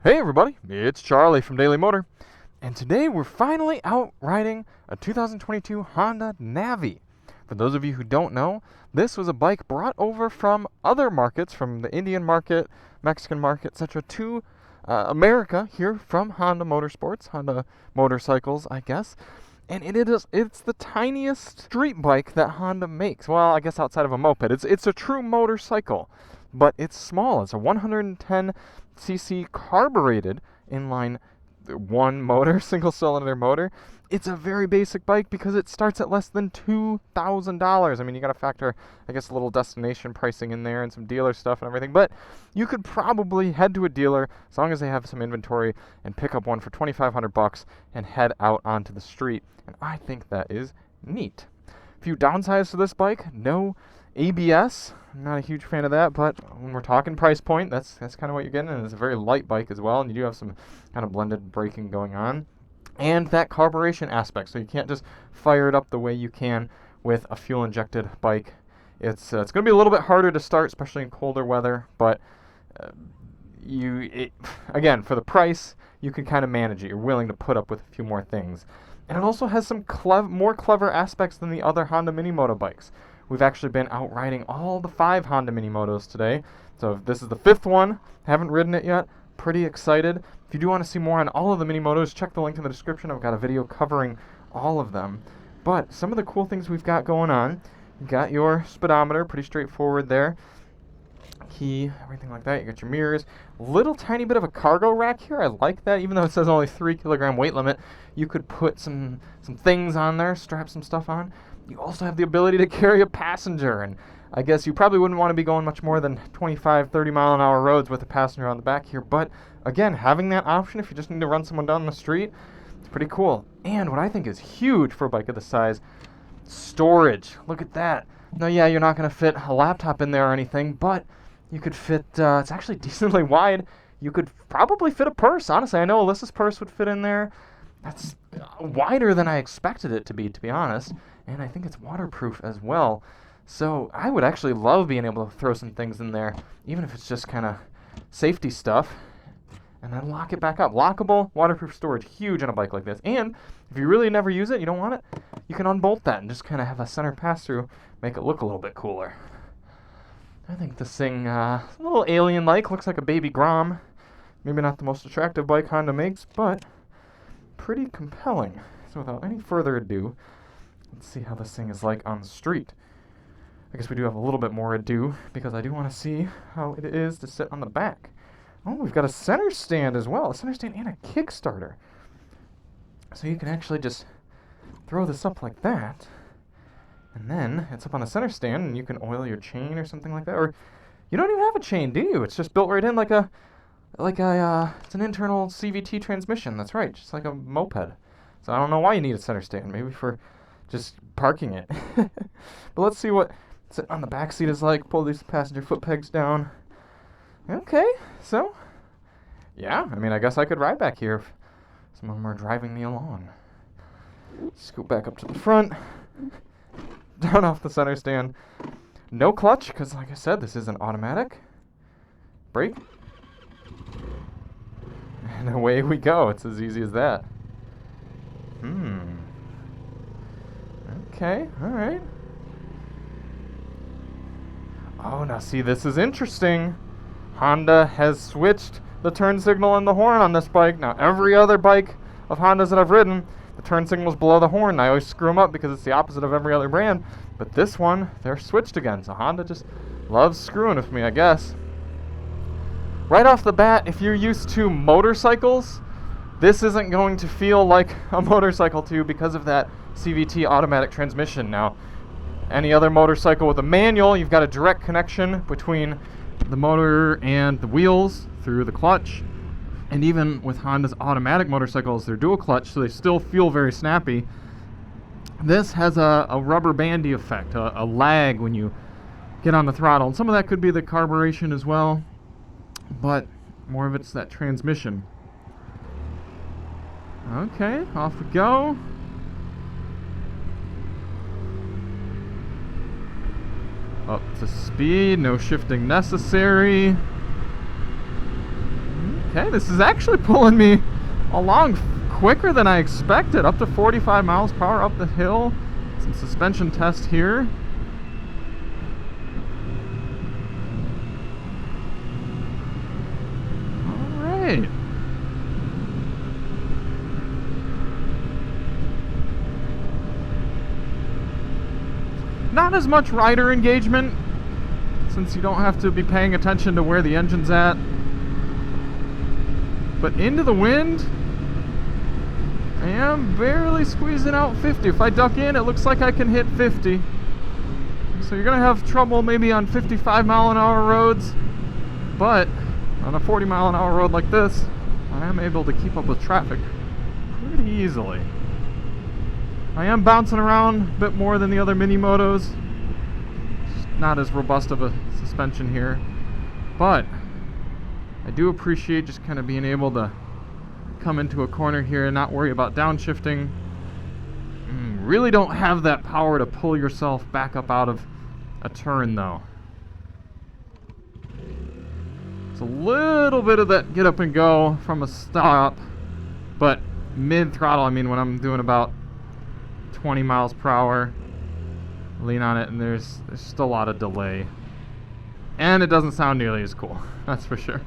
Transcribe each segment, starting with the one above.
Hey everybody, it's Charlie from Daily Motor, and today we're finally out riding a 2022 Honda Navi. For those of you who don't know, this was a bike brought over from other markets, from the Indian market, Mexican market, etc., to America here from Honda Motorsports, Honda Motorcycles, I guess. And it's the tiniest street bike that Honda makes. Well, I guess outside of a moped. It's a true motorcycle, but it's small. It's a 110cc carbureted inline one motor, single cylinder motor. It's a very basic bike because it starts at less than $2,000. I mean, you got to factor, I guess, a little destination pricing in there and some dealer stuff and everything. But you could probably head to a dealer as long as they have some inventory and pick up one for $2,500 and head out onto the street. And I think that is neat. A few downsides to this bike: no ABS. I'm not a huge fan of that, but when we're talking price point, that's kind of what you're getting. And it's a very light bike as well, and you do have some kind of blended braking going on. And that carburation aspect, so you can't just fire it up the way you can with a fuel-injected bike. It's going to be a little bit harder to start, especially in colder weather, but again, for the price, you can kind of manage it. You're willing to put up with a few more things. And it also has some more clever aspects than the other Honda Minimoto bikes. We've actually been out riding all the 5 Honda Minimotos today. So this is the 5th one. Haven't ridden it yet. Pretty excited. If you do want to see more on all of the Minimotos, check the link in the description. I've got a video covering all of them. But some of the cool things we've got going on: you got your speedometer, pretty straightforward there. Key, everything like that. You got your mirrors. Little tiny bit of a cargo rack here. I like that. Even though it says only 3 kilogram weight limit, you could put some things on there, strap some stuff on. You also have the ability to carry a passenger, and I guess you probably wouldn't want to be going much more than 25, 30 mile an hour roads with a passenger on the back here. But again, having that option if you just need to run someone down the street, it's pretty cool. And what I think is huge for a bike of this size: storage. Look at that. Now, yeah, you're not going to fit a laptop in there or anything, but you could fit, it's actually decently wide. You could probably fit a purse. Honestly, I know Alyssa's purse would fit in there. That's wider than I expected it to be honest. And I think it's waterproof as well. So I would actually love being able to throw some things in there, even if it's just kind of safety stuff, and then lock it back up. Lockable, waterproof storage, huge on a bike like this. And if you really never use it, you don't want it, you can unbolt that and just kind of have a center pass-through, make it look a little bit cooler. I think this thing, a little alien-like, looks like a baby Grom. Maybe not the most attractive bike Honda makes, but pretty compelling. So without any further ado, let's see how this thing is like on the street. I guess we do have a little bit more ado, because I do want to see how it is to sit on the back. Oh, we've got a center stand as well, a center stand and a Kickstarter. So you can actually just throw this up like that, and then it's up on the center stand, and you can oil your chain or something like that. Or you don't even have a chain, do you? It's just built right in like it's an internal CVT transmission. That's right, just like a moped. So I don't know why you need a center stand. Maybe for just parking it. But let's see what sitting on the back seat is like. Pull these passenger foot pegs down. Okay, so yeah, I mean, I guess I could ride back here if someone were driving me along. Scoot back up to the front, down off the center stand. No clutch, because like I said, this is an automatic. Brake. And away we go. It's as easy as that. Okay, alright. Oh, now see, this is interesting. Honda has switched the turn signal and the horn on this bike. Now, every other bike of Honda's that I've ridden, the turn signal's below the horn. I always screw them up because it's the opposite of every other brand. But this one, they're switched again. So Honda just loves screwing with me, I guess. Right off the bat, if you're used to motorcycles, this isn't going to feel like a motorcycle to you because of that CVT automatic transmission. Now, any other motorcycle with a manual, you've got a direct connection between the motor and the wheels through the clutch. And even with Honda's automatic motorcycles, they're dual clutch, so they still feel very snappy. This has a rubber bandy effect, a lag when you get on the throttle. And some of that could be the carburation as well, but more of it's that transmission. Okay, off we go. Up to speed, no shifting necessary. Okay, this is actually pulling me along quicker than I expected. Up to 45 miles per hour up the hill. Some suspension test here. All right. Not as much rider engagement, since you don't have to be paying attention to where the engine's at. But into the wind, I am barely squeezing out 50. If I duck in, it looks like I can hit 50. So you're gonna have trouble maybe on 55-mile-an-hour roads, but on a 40-mile-an-hour road like this, I am able to keep up with traffic pretty easily. I am bouncing around a bit more than the other mini motos. Just not as robust of a suspension here, but I do appreciate just kind of being able to come into a corner here and not worry about downshifting. Really don't have that power to pull yourself back up out of a turn though. It's a little bit of that get up and go from a stop, but mid throttle, I mean when I'm doing about 20 miles per hour, lean on it, and there's just a lot of delay, and it doesn't sound nearly as cool. That's for sure.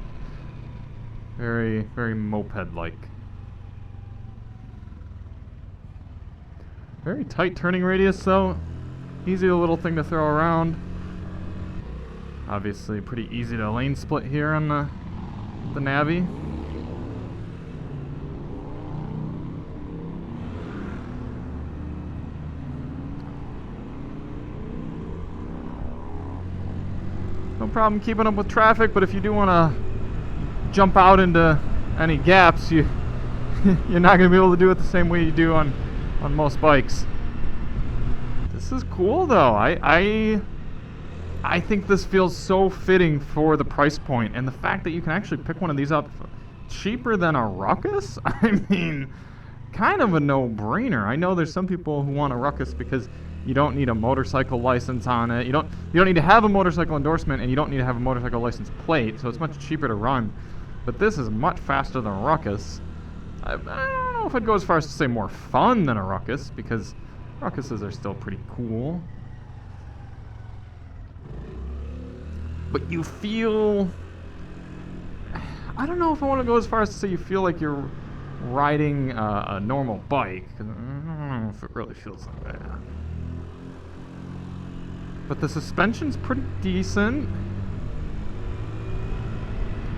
Very, very moped-like. Very tight turning radius, though. Easy little thing to throw around. Obviously, pretty easy to lane split here on the Navi. No problem keeping up with traffic, but if you do want to jump out into any gaps, you're not going to be able to do it the same way you do on most bikes. This is cool though. I think this feels so fitting for the price point, and the fact that you can actually pick one of these up cheaper than a Ruckus, I mean, kind of a no-brainer. I know there's some people who want a Ruckus because you don't need a motorcycle license on it. You don't need to have a motorcycle endorsement, and you don't need to have a motorcycle license plate, so it's much cheaper to run. But this is much faster than a Ruckus. I don't know if I'd go as far as to say more fun than a Ruckus, because Ruckuses are still pretty cool. But you feel... I don't know if I want to go as far as to say you feel like you're riding a normal bike, 'cause I don't know if it really feels like that. But the suspension's pretty decent.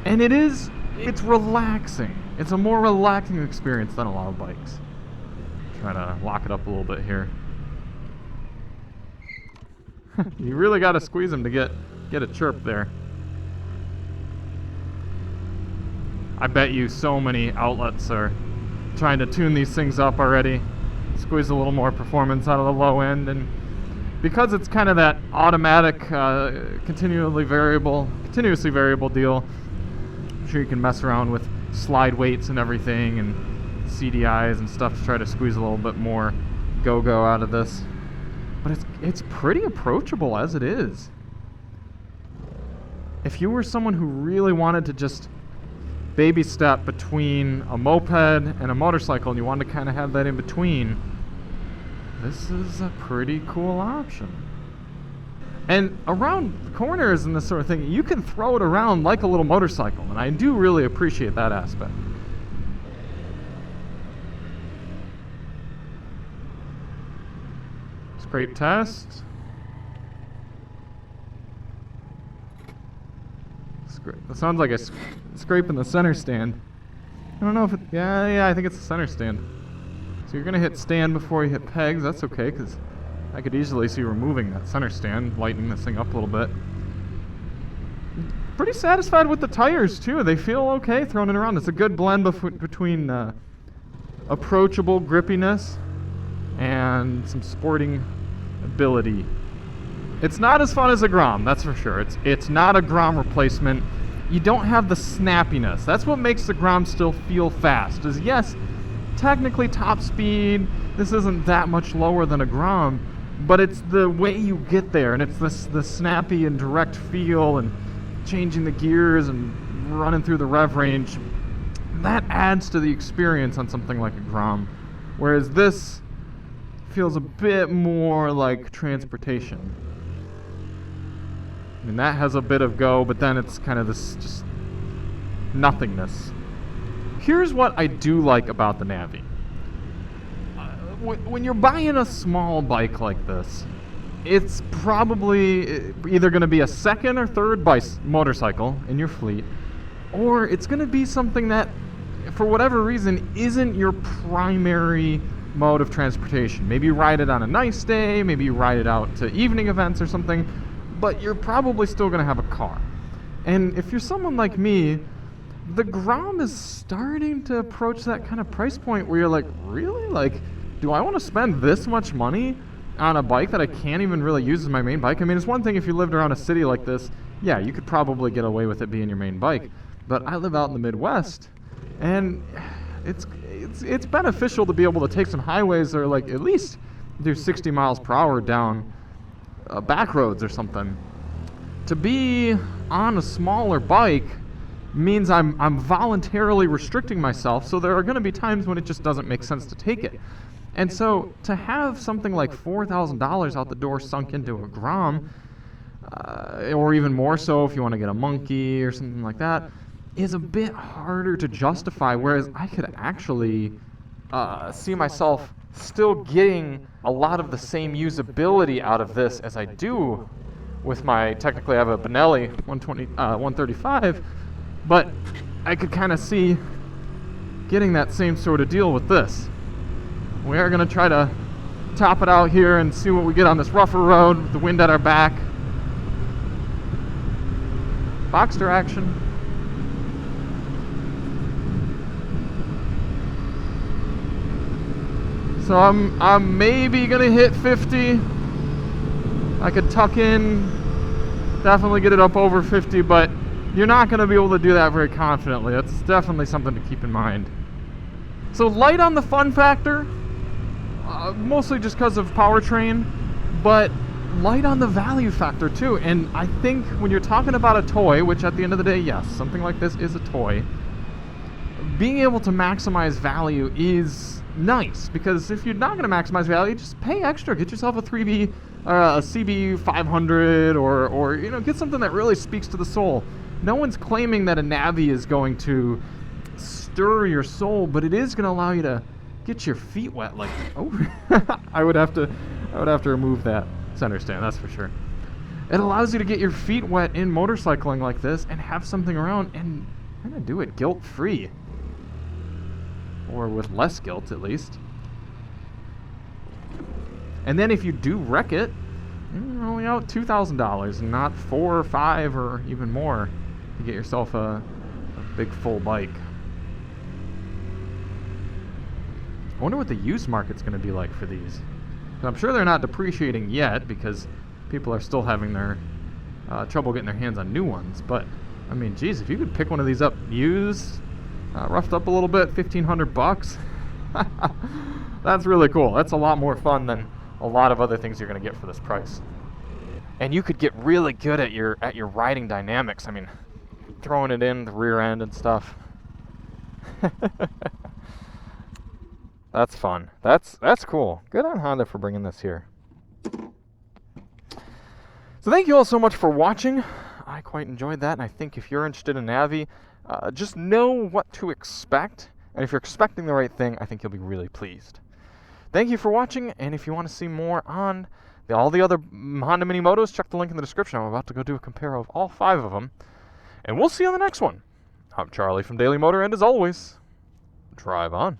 And it's relaxing. It's a more relaxing experience than a lot of bikes. Try to lock it up a little bit here. You really got to squeeze them to get a chirp there. I bet you so many outlets are trying to tune these things up already. Squeeze a little more performance out of the low end, and because it's kind of that automatic, continuously variable deal, I'm sure you can mess around with slide weights and everything and CDIs and stuff to try to squeeze a little bit more go-go out of this. But it's pretty approachable as it is. If you were someone who really wanted to just baby step between a moped and a motorcycle and you wanted to kind of have that in between, this is a pretty cool option. And around corners and this sort of thing, you can throw it around like a little motorcycle, and I do really appreciate that aspect. Scrape test. It sounds like a scrape in the center stand. I don't know if it... Yeah, I think it's the center stand. So you're going to hit stand before you hit pegs. That's okay, because I could easily see removing that center stand, lightening this thing up a little bit. Pretty satisfied with the tires, too. They feel okay throwing it around. It's a good blend between approachable grippiness and some sporting ability. It's not as fun as a Grom, that's for sure. It's not a Grom replacement. You don't have the snappiness. That's what makes the Grom still feel fast. Is yes, technically top speed, this isn't that much lower than a Grom, but it's the way you get there, and it's the snappy and direct feel, and changing the gears and running through the rev range that adds to the experience on something like a Grom, whereas this feels a bit more like transportation. I mean, that has a bit of go, but then it's kind of this just nothingness. Here's what I do like about the Navi. When you're buying a small bike like this, it's probably either going to be a second or third motorcycle in your fleet, or it's going to be something that, for whatever reason, isn't your primary mode of transportation. Maybe you ride it on a nice day, maybe you ride it out to evening events or something, but you're probably still going to have a car. And if you're someone like me, the Grom is starting to approach that kind of price point where you're like, really? Like, do I want to spend this much money on a bike that I can't even really use as my main bike? I mean, it's one thing if you lived around a city like this, yeah, you could probably get away with it being your main bike. But I live out in the Midwest, and it's beneficial to be able to take some highways or like at least do 60 miles per hour down back roads or something. To be on a smaller bike means I'm voluntarily restricting myself, so there are going to be times when it just doesn't make sense to take it. And so to have something like $4,000 out the door sunk into a Grom, or even more so if you want to get a Monkey or something like that, is a bit harder to justify, whereas I could actually see myself still getting a lot of the same usability out of this as I do with my, technically I have a Benelli 135, but I could kind of see getting that same sort of deal with this. We are going to try to top it out here and see what we get on this rougher road with the wind at our back. Boxster action. So I'm maybe going to hit 50. I could tuck in, definitely get it up over 50, but you're not going to be able to do that very confidently. That's definitely something to keep in mind. So light on the fun factor, mostly just because of powertrain, but light on the value factor too. And I think when you're talking about a toy, which at the end of the day, yes, something like this is a toy, being able to maximize value is nice, because if you're not going to maximize value, just pay extra. Get yourself a 3B, a CB 500, or you know, get something that really speaks to the soul. No one's claiming that a Navi is going to stir your soul, but it is going to allow you to get your feet wet. Like, oh, I would have to remove that center stand, that's for sure. It allows you to get your feet wet in motorcycling like this and have something around and kind of do it guilt-free, or with less guilt at least. And then if you do wreck it, you're only out $2,000 and not $4 or $5 or even more to get yourself a big full bike. I wonder what the used market's going to be like for these. I'm sure they're not depreciating yet because people are still having their trouble getting their hands on new ones. But I mean, geez, if you could pick one of these up used, roughed up a little bit, $1,500, that's really cool. That's a lot more fun than a lot of other things you're going to get for this price. And you could get really good at your riding dynamics. I mean, throwing it in the rear end and stuff. That's fun. That's cool. Good on Honda for bringing this here. So thank you all so much for watching. I quite enjoyed that, and I think if you're interested in Navi, just know what to expect. And if you're expecting the right thing, I think you'll be really pleased. Thank you for watching, and if you want to see more on all the other Honda Mini Motos, check the link in the description. I'm about to go do a compare of all 5 of them. And we'll see you on the next one. I'm Charlie from Daily Motor, and as always, drive on.